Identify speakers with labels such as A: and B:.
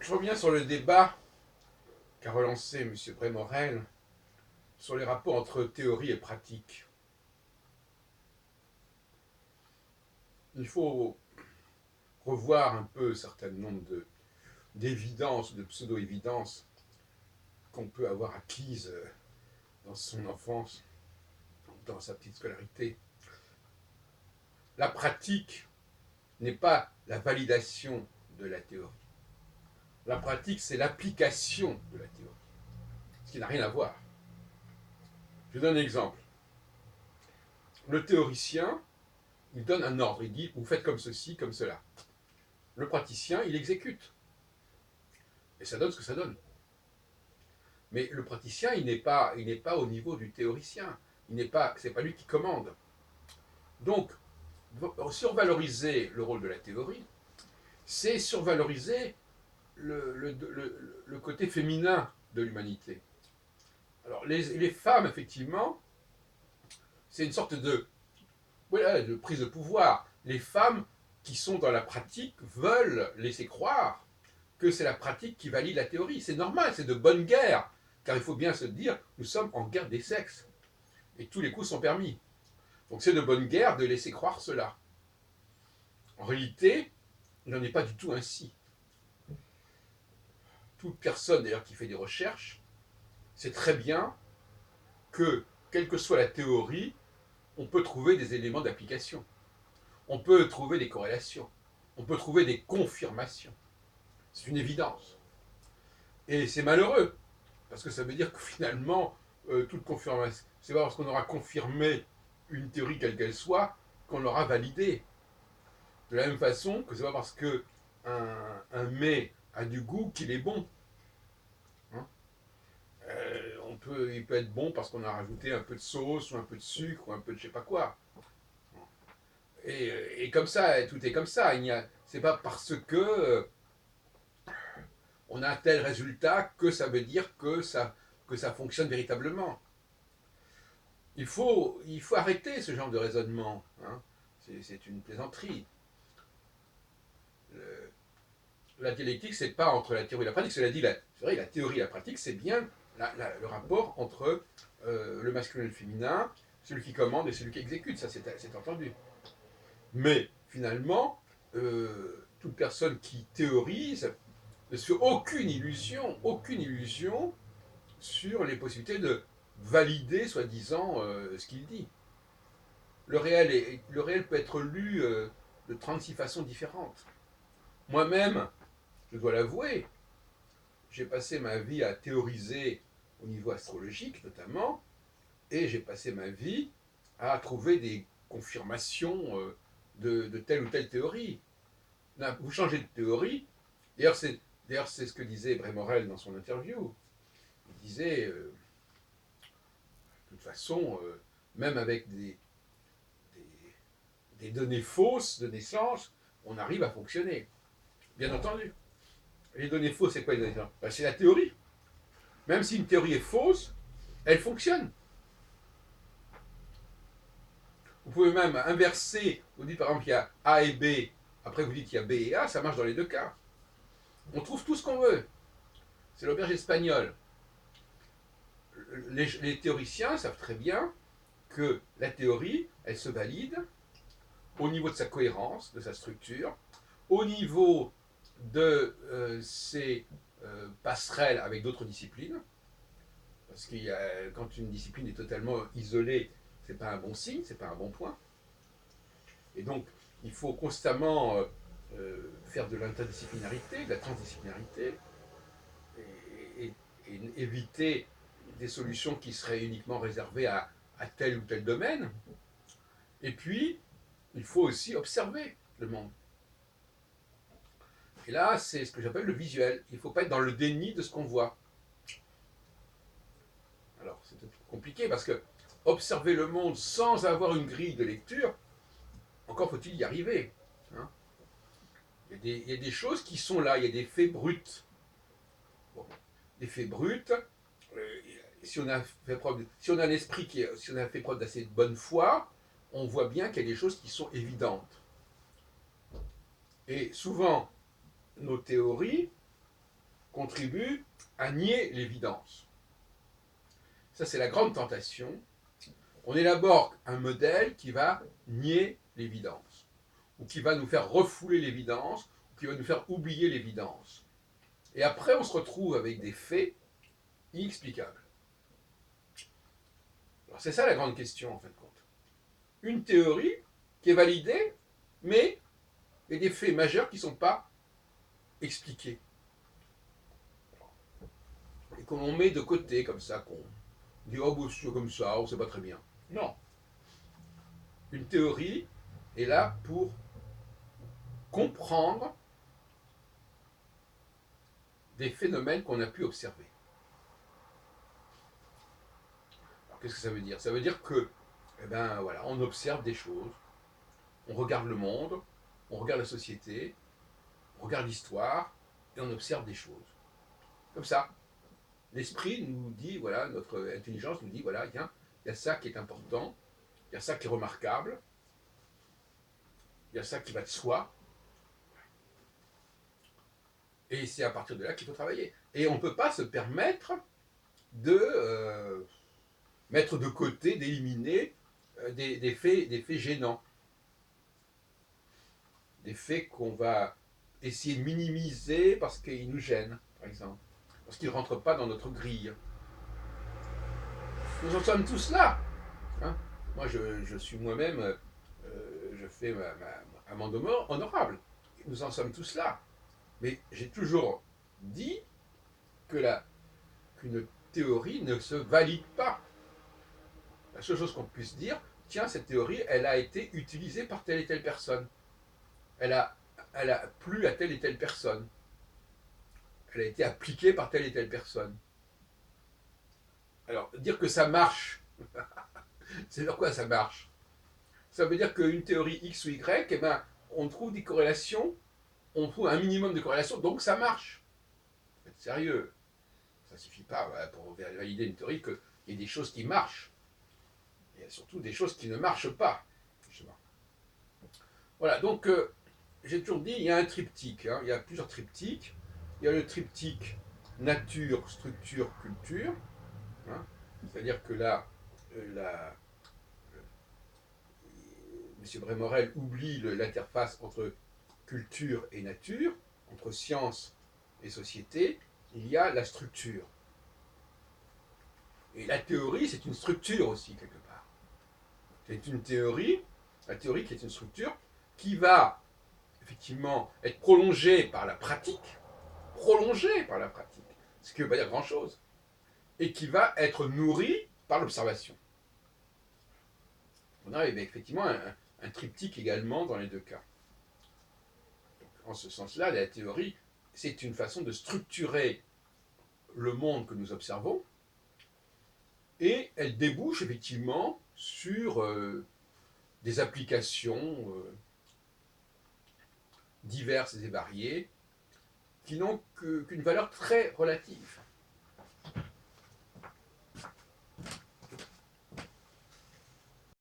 A: Je reviens sur le débat qu'a relancé M. Brémorel sur les rapports entre théorie et pratique. Il faut revoir un peu un certain nombre d'évidences, de pseudo-évidences qu'on peut avoir acquises dans son enfance, dans sa petite scolarité. La pratique n'est pas la validation de la théorie. La pratique, c'est l'application de la théorie, ce qui n'a rien à voir. Je donne un exemple. Le théoricien, il donne un ordre, il dit, vous faites comme ceci, comme cela. Le praticien, il exécute. Et ça donne ce que ça donne. Mais le praticien, il n'est pas au niveau du théoricien. C'est pas lui qui commande. Donc, survaloriser le rôle de la théorie, c'est survaloriser le côté féminin de l'humanité. Alors, les femmes, effectivement, c'est une sorte de prise de pouvoir. Les femmes qui sont dans la pratique veulent laisser croire que c'est la pratique qui valide la théorie. C'est normal, c'est de bonne guerre, car il faut bien se dire, nous sommes en guerre des sexes, et tous les coups sont permis. Donc c'est de bonne guerre de laisser croire cela. En réalité, il n'en est pas du tout ainsi. Toute personne d'ailleurs qui fait des recherches sait très bien que, quelle que soit la théorie, on peut trouver des éléments d'application. On peut trouver des corrélations. On peut trouver des confirmations. C'est une évidence. Et c'est malheureux, parce que ça veut dire que finalement, toute confirmation, c'est pas parce qu'on aura confirmé une théorie quelle qu'elle soit qu'on l'aura validée. De la même façon que c'est pas parce que un mets a du goût qu'il est bon. Hein. Il peut être bon parce qu'on a rajouté un peu de sauce ou un peu de sucre ou un peu de je sais pas quoi. Et comme ça, tout est comme ça. C'est pas parce que on a un tel résultat que ça veut dire que ça fonctionne véritablement. Il faut arrêter ce genre de raisonnement. Hein. C'est une plaisanterie. La dialectique, c'est pas entre la théorie et la pratique. Cela dit, c'est vrai, la théorie et la pratique, c'est bien le rapport entre le masculin et le féminin, celui qui commande et celui qui exécute. Ça, c'est entendu. Mais finalement, toute personne qui théorise ne se fait aucune illusion sur les possibilités de valider, soi-disant, ce qu'il dit. Le réel peut être lu de 36 façons différentes. Moi-même, je dois l'avouer, j'ai passé ma vie à théoriser au niveau astrologique notamment, et j'ai passé ma vie à trouver des confirmations de telle ou telle théorie. Vous changez de théorie, d'ailleurs c'est ce que disait Brémorel dans son interview. Il disait, de toute façon, même avec des données fausses de naissance, on arrive à fonctionner. Bien entendu. Les données fausses, c'est quoi les données fausses? C'est la théorie. Même si une théorie est fausse, elle fonctionne. Vous pouvez même inverser. Vous dites par exemple qu'il y a A et B, après vous dites qu'il y a B et A, ça marche dans les deux cas. On trouve tout ce qu'on veut. C'est l'auberge espagnole. Les théoriciens savent très bien que la théorie, elle se valide au niveau de sa cohérence, de sa structure, au niveau de ses passerelles avec d'autres disciplines, parce que quand une discipline est totalement isolée, c'est pas un bon signe, c'est pas un bon point. Et donc, il faut constamment faire de l'interdisciplinarité, de la transdisciplinarité, et éviter des solutions qui seraient uniquement réservées à tel ou tel domaine. Et puis, il faut aussi observer le monde. Et là, c'est ce que j'appelle le visuel. Il ne faut pas être dans le déni de ce qu'on voit. Alors, c'est compliqué parce que observer le monde sans avoir une grille de lecture, encore faut-il y arriver. Hein. Il y a des choses qui sont là, il y a des faits bruts. Bon, des faits bruts, si on a un esprit si on a fait preuve d'assez de bonne foi, on voit bien qu'il y a des choses qui sont évidentes. Et souvent, nos théories contribue à nier l'évidence. Ça, c'est la grande tentation. On élabore un modèle qui va nier l'évidence, ou qui va nous faire refouler l'évidence, ou qui va nous faire oublier l'évidence. Et après, on se retrouve avec des faits inexplicables. Alors, c'est ça la grande question, en fin de compte. Une théorie qui est validée, mais il y a des faits majeurs qui ne sont pas expliqués. Et qu'on met de côté, comme ça, qu'on dit, oh, bon, c'est comme ça, on ne sait pas très bien. Non. Une théorie est là pour comprendre des phénomènes qu'on a pu observer. Alors, qu'est-ce que ça veut dire? Ça veut dire que, eh ben, voilà, on observe des choses, on regarde le monde, on regarde la société, on regarde l'histoire, et on observe des choses. Comme ça. L'esprit nous dit, voilà, notre intelligence nous dit, voilà, il y a ça qui est important, il y a ça qui est remarquable, il y a ça qui va de soi, et c'est à partir de là qu'il faut travailler. Et on ne peut pas se permettre de mettre de côté, d'éliminer des faits gênants, des faits qu'on va essayer de minimiser parce qu'ils nous gênent, par exemple, parce qu'ils ne rentrent pas dans notre grille. Nous en sommes tous là. Hein. Moi, je suis moi-même, je fais ma amende honorable. Nous en sommes tous là. Mais j'ai toujours dit qu'une théorie ne se valide pas. La seule chose qu'on puisse dire, tiens, cette théorie, elle a été utilisée par telle et telle personne. Elle a plu à telle et telle personne. Elle a été appliquée par telle et telle personne. Alors, dire que ça marche, c'est sur quoi ça marche? Ça veut dire qu'une théorie X ou Y, eh ben, on trouve des corrélations, on trouve un minimum de corrélations, donc ça marche. Faut être sérieux. Ça ne suffit pas pour valider une théorie qu'il y ait des choses qui marchent. Il y a surtout des choses qui ne marchent pas. Justement. Voilà, donc j'ai toujours dit, il y a un triptyque, hein, il y a plusieurs triptyques. Il y a le triptyque nature, structure, culture. Hein, c'est-à-dire que là, M. Brémorel oublie l'interface entre culture et nature, entre science et société. Il y a la structure. Et la théorie, c'est une structure aussi, quelque part. C'est une théorie, la théorie qui est une structure, qui va effectivement être prolongée par la pratique, ce qui ne veut pas dire grand-chose, et qui va être nourrie par l'observation. On a effectivement un triptyque également dans les deux cas. Donc, en ce sens-là, la théorie, c'est une façon de structurer le monde que nous observons, et elle débouche effectivement sur des applications diverses et variées qui n'ont qu'une valeur très relative.